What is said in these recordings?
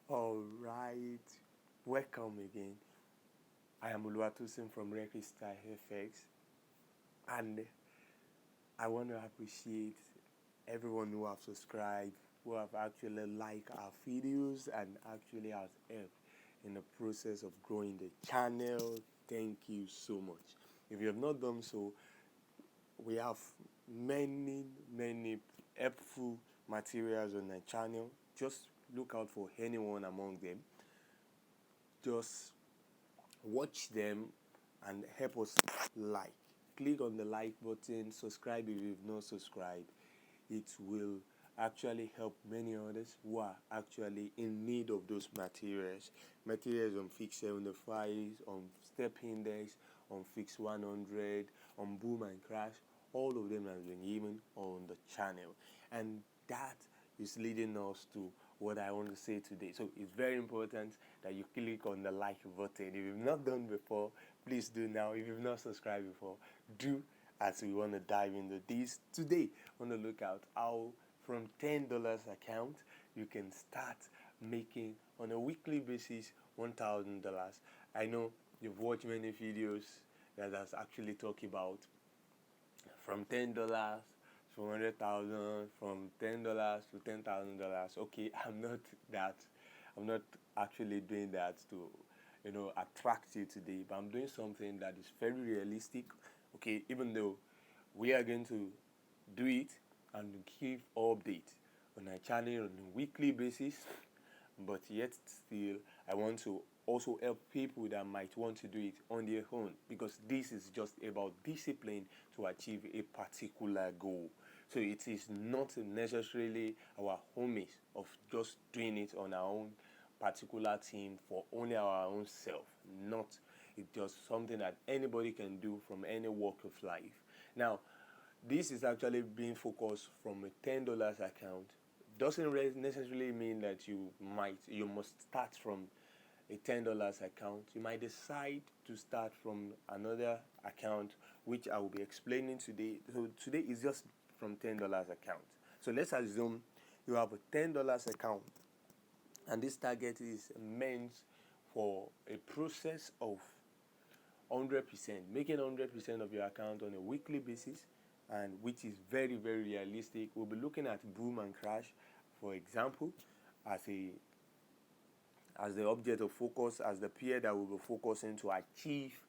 All right, welcome again. I am Uluwatosin from Rekistar FX, and I want to appreciate everyone who have subscribed, who have actually liked our videos, and actually has helped in the process of growing the channel. Thank you so much. If you have not done so, we have many helpful materials on the channel. Just look out for anyone among them. Just watch them and help us like. Click on the like button, subscribe if you've not subscribed. It will actually help many others who are actually in need of those materials. Materials on fix 75, on step index, on fix 100, on boom and crash. All of them have been given on the channel. And that is leading us to what I want to say today. So it's very important that you click on the like button. If you've not done before, please do now. If you've not subscribed before, do, as we want to dive into this today. Want to look at how from $10 account you can start making on a weekly basis $1,000. I know you've watched many videos that has actually talked about from $10 to 100,000, from $10 to $10,000. Okay, I'm not actually doing that to attract you today, but I'm doing something that is very realistic. Okay, even though we are going to do it and give updates on our channel on a weekly basis, but yet still I want to also help people that might want to do it on their own, because this is just about discipline to achieve a particular goal. So it is not necessarily our homies of just doing it on our own particular team for only our own self. Not, it's just something that anybody can do from any walk of life. Now, this is actually being focused from a $10 account. Doesn't necessarily mean that you must start from a $10 account. You might decide to start from another account, which I will be explaining today. So today is just from $10 account. So let's assume you have a $10 account, and this target is meant for a process of 100%, making 100% of your account on a weekly basis, and which is very realistic. We'll be looking at boom and crash, for example, as the object of focus, as the peer that we'll be focusing to achieve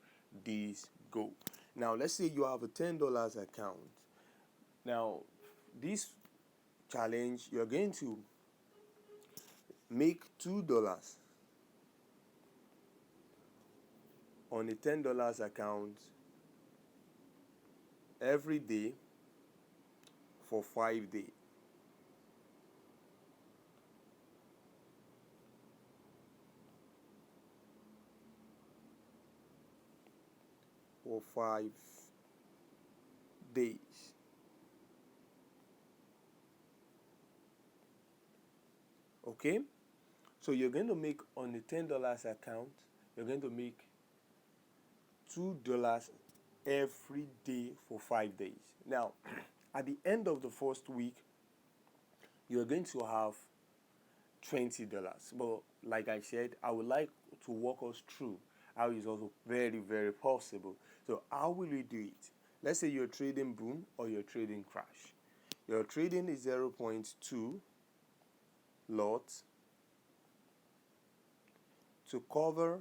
this goal. Now, let's say you have a $10 account. Now, this challenge, you're going to make $2 on a $10 account every day for 5 days. For 5 days. Okay? So you're going to make on the $10 account, you're going to make $2 every day for 5 days. Now, at the end of the first week, you're going to have $20. But like I said, I would like to walk us through how it's also very possible. So how will we do it? Let's say you're trading boom or you're trading crash. Your trading is 0.2 lots to cover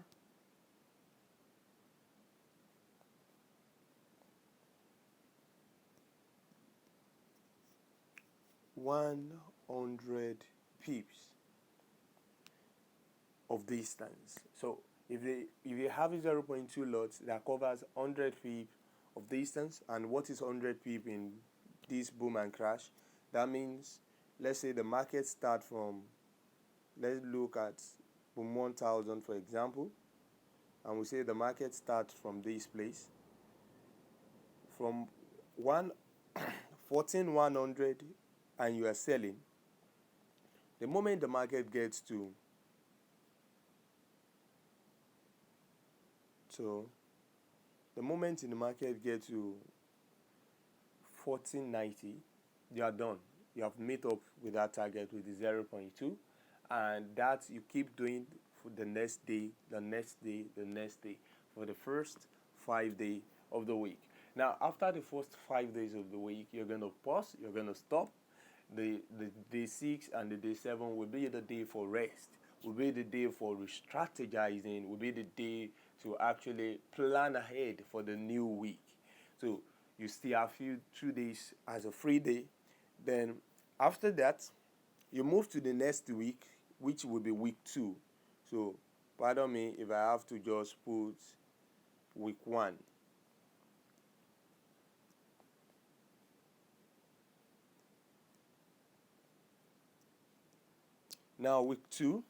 $100 pips of distance. So if you have a 0.2 lots that covers 100 pip of distance, and what is 100 pip in this boom and crash? That means, let's say the market start from, let's look at boom 1000 for example, and we say the market starts from this place, from 14,100, and you are selling. The moment the market gets to the moment in the market gets to 1490, you are done. You have met up with that target with the 0.2, and that you keep doing for the next day, the next day, the next day, for the first 5 days of the week. Now, after the first 5 days of the week, you're going to pause, you're going to stop. The day 6 and the day 7 will be the day for rest, will be the day for re-strategizing, will be the day to actually plan ahead for the new week. So you still have 2 days as a free day. Then after that, you move to the next week, which will be week 2. So pardon me if I have to just put week 1. Now week 2.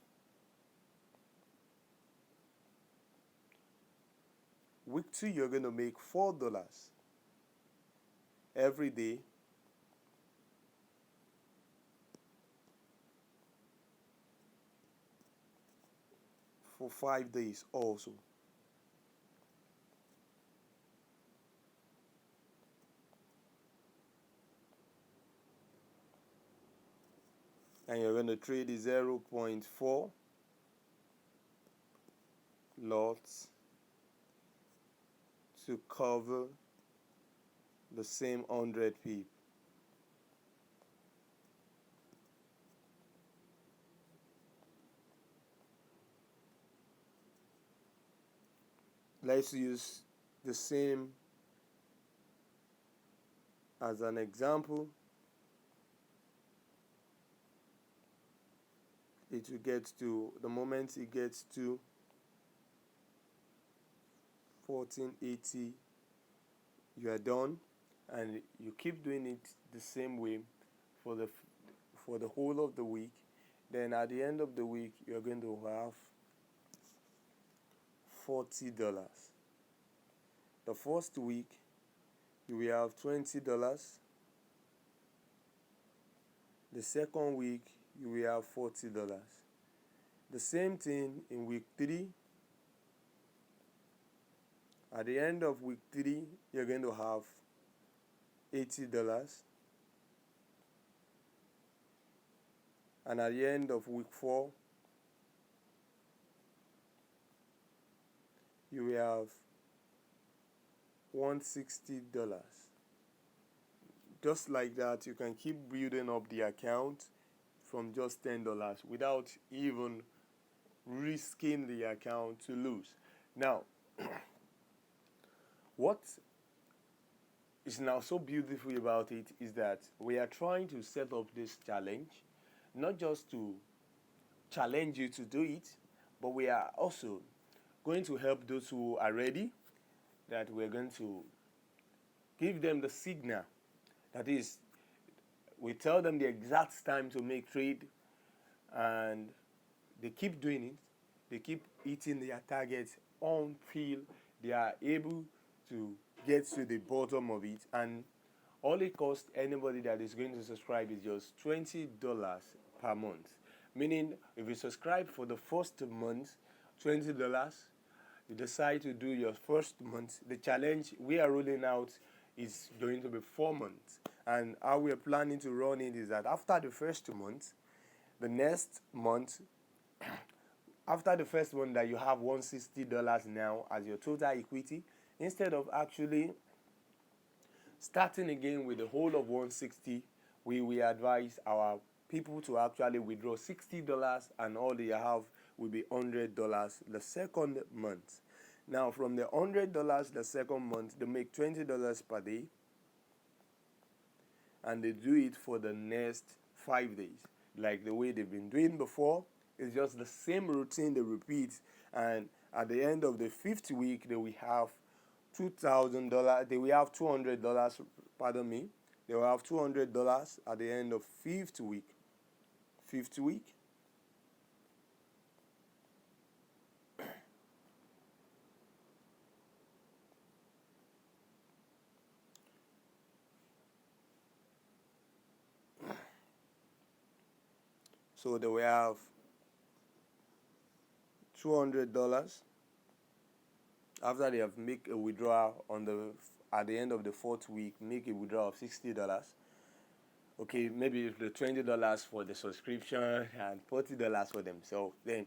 Week 2, you're going to make $4 every day for 5 days also. And you're going to trade the 0.4 lots to cover the same 100 pip. Let's use the same as an example. It will get to, the moment it gets to 1480, you are done, and you keep doing it the same way for the whole of the week. Then at the end of the week, you're going to have $40. The first week, you will have $20. The second week, you will have $40. The same thing in week 3. At the end of week 3, you're going to have $80. And at the end of week 4, you will have $160. Just like that, you can keep building up the account from just $10 without even risking the account to lose. Now, what is now so beautiful about it is that we are trying to set up this challenge, not just to challenge you to do it, but we are also going to help those who are ready, that we're going to give them the signal. That is, we tell them the exact time to make trade, and they keep doing it. They keep hitting their targets until they are able to get to the bottom of it. And all it costs anybody that is going to subscribe is just $20 per month. Meaning, if you subscribe for the first month, $20, you decide to do your first month, the challenge we are rolling out is going to be 4 months. And how we are planning to run it is that after the first month, the next month, after the first one, that you have $160 now as your total equity, instead of actually starting again with the whole of 160, we advise our people to actually withdraw $60, and all they have will be $100 the second month. Now, from the $100 the second month, they make $20 per day, and they do it for the next 5 days, like the way they've been doing before. It's just the same routine they repeat, and at the end of the 5th week, they will have $2,000. They will have $200. Pardon me. They will have $200 at the end of 5th week. 5th week. So they will have $200 after they have make a withdrawal at the end of the 4th week. Make a withdrawal of $60. Okay, maybe the $20 for the subscription and $40 for themselves. Then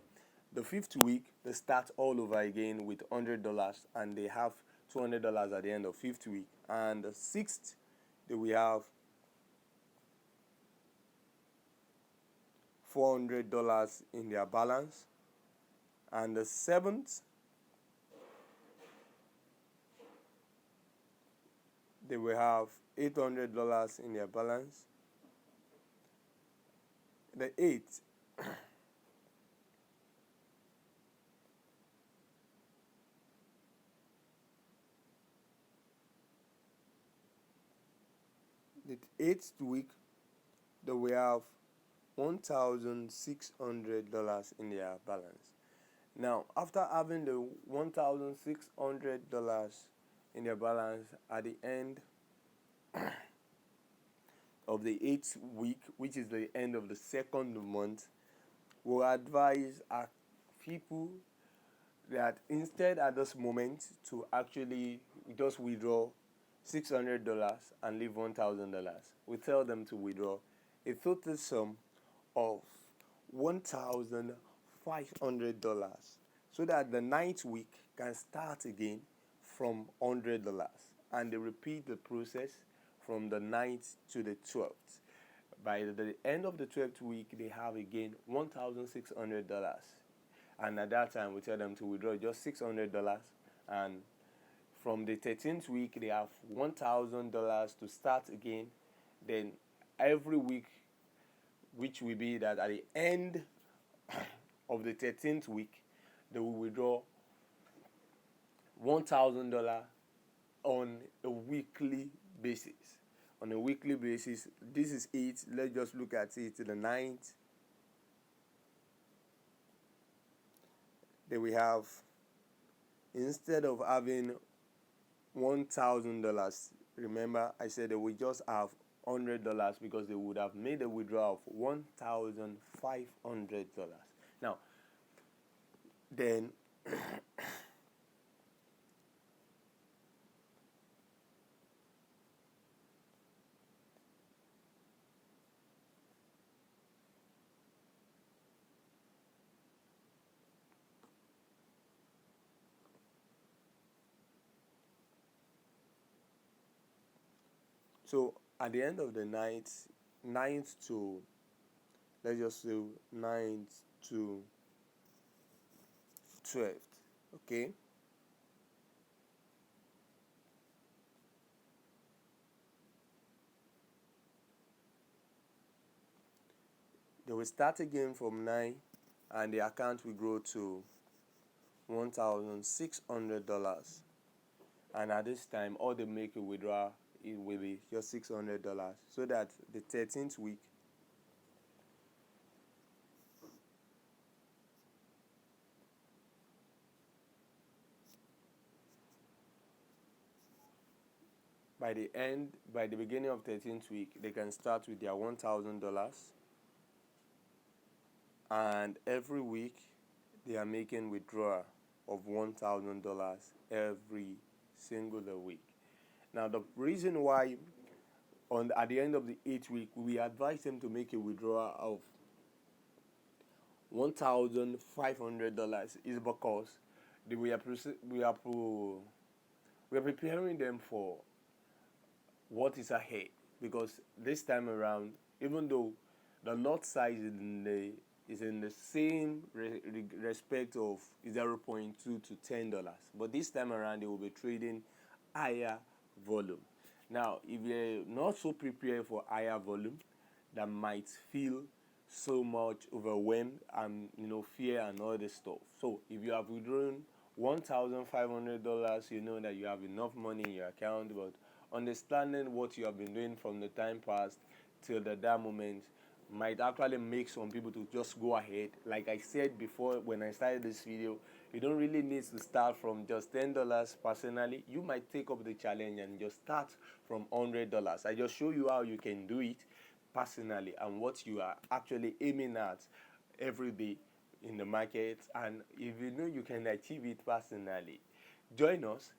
the fifth week they start all over again with $100, and they have $200 at the end of fifth week. And the sixth, they will have $400 in their balance. And the seventh, they will have $800 in their balance. The eighth, the eighth week, they will have $1,600 in their balance. Now, after having the $1,600 in their balance at the end of the eighth week, which is the end of the second month, we'll advise our people that instead at this moment to actually just withdraw $600 and leave $1,000. We tell them to withdraw a total sum of $1,500 so that the ninth week can start again from $100, and they repeat the process from the 9th to the 12th. By the end of the 12th week, they have again $1,600, and at that time we tell them to withdraw just $600, and from the 13th week they have $1,000 to start again. Then every week, which will be that at the end of the 13th week, they will withdraw $1,000 on a weekly basis. On a weekly basis, this is it. Let's just look at it to the 9th. Then we have, instead of having $1,000, remember I said they will just have $100 because they would have made a withdrawal of $1,500. Now, then so at the end of the ninth to, let's just say 9th to 12th, okay? They will start again from 9, and the account will grow to $1,600. And at this time, all they make a withdrawal, it will be just $600, so that the 13th week, by the beginning of 13th week, they can start with their $1,000, and every week they are making withdrawal of $1,000 every single week. Now, the reason why at the end of the 8th week we advise them to make a withdrawal of $1,500 is because we are preparing them for what is ahead. Because this time around, even though the lot size is in the same respect of 0.2 to $10, but this time around they will be trading higher volume. Now, if you're not so prepared for higher volume, that might feel so much overwhelmed and fear and all this stuff. So if you have withdrawn $1,500, you know that you have enough money in your account, but understanding what you have been doing from the time past till that moment might actually make some people to just go ahead. Like I said before when I started this video, you don't really need to start from just $10 personally. You might take up the challenge and just start from $100. I just show you how you can do it personally and what you are actually aiming at every day in the market. And if you know you can achieve it personally, join us.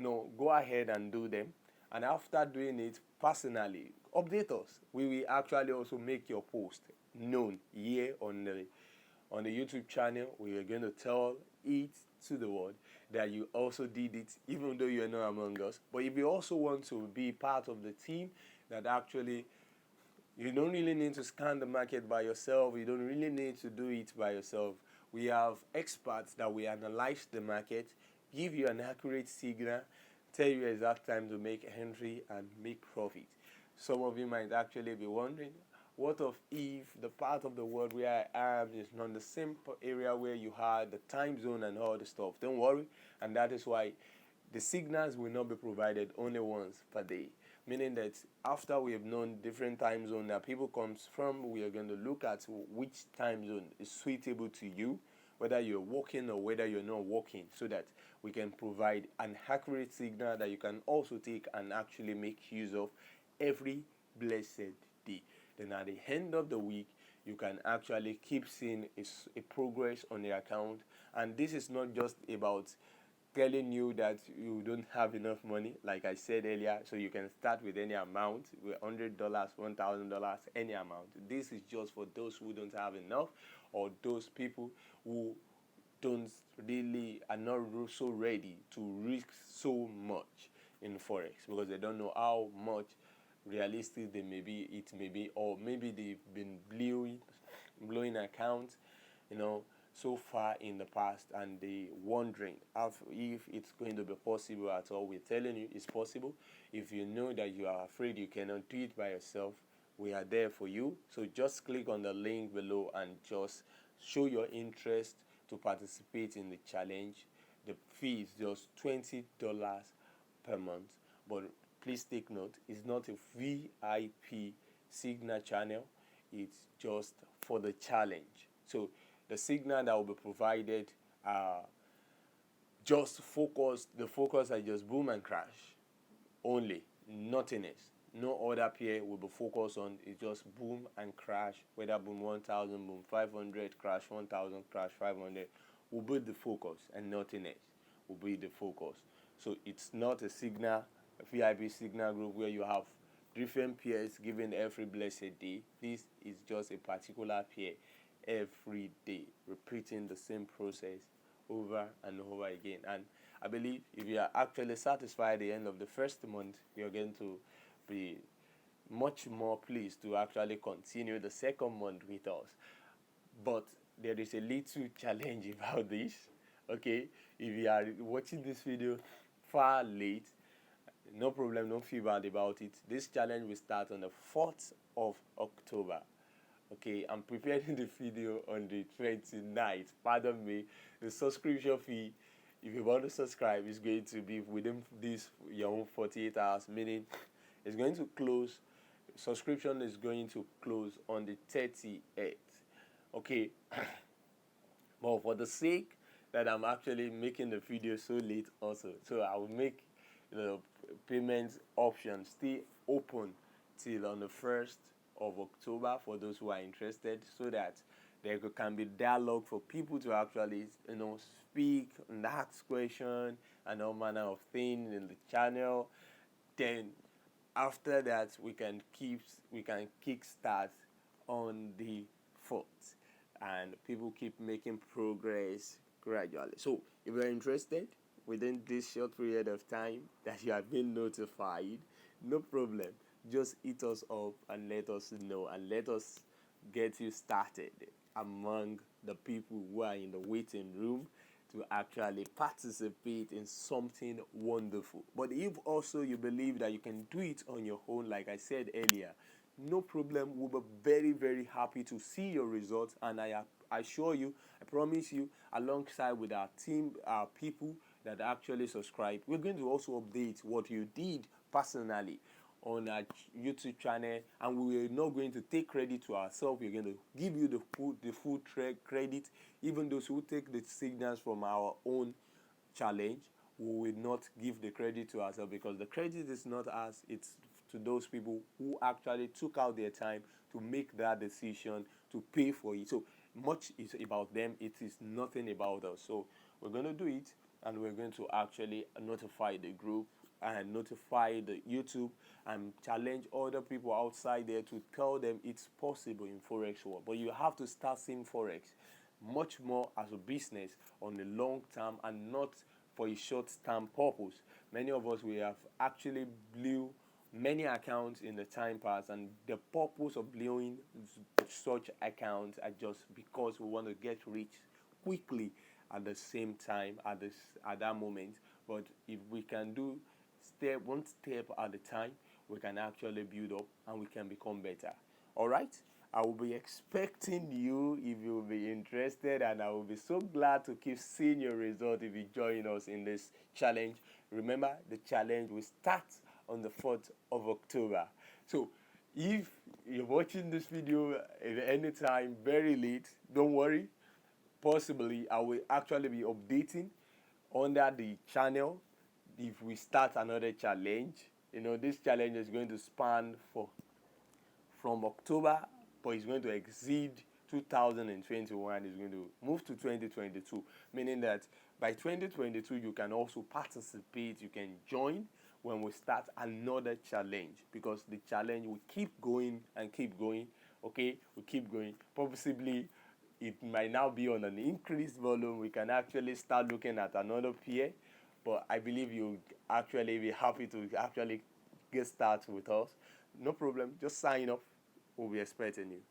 Go ahead and do them. And after doing it personally, update us. We will actually also make your post known here on the YouTube channel. We are going to tell it to the world that you also did it, even though you are not among us. But if you also want to be part of the team that actually you don't really need to scan the market by yourself. You don't really need to do it by yourself. We have experts that will analyze the market, give you an accurate signal, tell you exact time to make entry and make profit. Some of you might actually be wondering, what if the part of the world where I am is not the same area where you are, the time zone and all the stuff? Don't worry, and that is why the signals will not be provided only once per day. Meaning that after we have known different time zone that people comes from, we are going to look at which time zone is suitable to you, whether you're working or whether you're not working, so that we can provide an accurate signal that you can also take and actually make use of every blessed day. Then at the end of the week, you can actually keep seeing a progress on the account. And this is not just about telling you that you don't have enough money, like I said earlier, so you can start with any amount, with $100, $1,000, any amount. This is just for those who don't have enough, or those people who don't really are not so ready to risk so much in forex, because they don't know how much realistic it may be, or maybe they've been blowing accounts, so far in the past, and they wondering if it's going to be possible at all. We're telling you it's possible. If you know that you are afraid you cannot do it by yourself, we are there for you. So just click on the link below and just show your interest to participate in the challenge. The fee is just $20 per month, but please take note, it's not a VIP signal channel. It's just for the challenge. So the signal that will be provided just the focus are just boom and crash only, nothing else. No other pair will be focused on. It's just boom and crash, whether boom 1000, boom 500, crash 1000, crash 500 will be the focus, and nothing else will be the focus. So it's not a VIP signal group where you have different pairs given every blessed day. This is just a particular pair every day, repeating the same process over and over again. And I believe if you are actually satisfied at the end of the first month, you're going to be much more pleased to actually continue the second month with us. But there is a little challenge about this. Okay, if you are watching this video far late, no problem, don't feel bad about it. This challenge will start on the 4th of October. Okay, I'm preparing the video on the 29th. Pardon me. The subscription fee, if you want to subscribe, is going to be within your own 48 hours, meaning it's going to close. Subscription is going to close on the 38th. Okay, but for the sake that I'm actually making the video so late also, so I will make the payment option stay open till on the 1st of October for those who are interested, so that there can be dialogue for people to actually speak and ask questions and all manner of things in the channel. Then after that we can kick start on the 4th, and people keep making progress gradually. So if you're interested within this short period of time that you have been notified, no problem, just hit us up and let us know, and let us get you started among the people who are in the waiting room to actually participate in something wonderful. But if also you believe that you can do it on your own, like I said earlier, no problem. We'll be very, very happy to see your results, and I assure you, I promise you, alongside with our team, our people that actually subscribe, we're going to also update what you did personally on our YouTube channel, and we are not going to take credit to ourselves. We're going to give you the full credit. Even those who take the signals from our own challenge, we will not give the credit to ourselves, because the credit is not us, it's to those people who actually took out their time to make that decision to pay for it. So much is about them, it is nothing about us. So we're going to do it, and we're going to actually notify the group and notify the YouTube and challenge other people outside there to tell them it's possible in Forex world. But you have to start seeing Forex much more as a business on the long term and not for a short term purpose. Many of us, we have actually blew many accounts in the time past, and the purpose of blowing such accounts are just because we want to get rich quickly at the same time at that moment. But if we can do one step at a time, we can actually build up and we can become better. All right, I will be expecting you if you will be interested, and I will be so glad to keep seeing your result if you join us in this challenge. Remember, the challenge will start on the 4th of October. So if you're watching this video at any time very late, don't worry. Possibly I will actually be updating under the channel if we start another challenge. This challenge is going to span from October, but it's going to exceed 2021. It's going to move to 2022, meaning that by 2022 you can also participate, you can join when we start another challenge, because the challenge will keep going and keep going. Okay, we keep going. Possibly it might now be on an increased volume. We can actually start looking at another peer, but I believe you'll actually be happy to actually get started with us. No problem, just sign up. We'll be expecting you.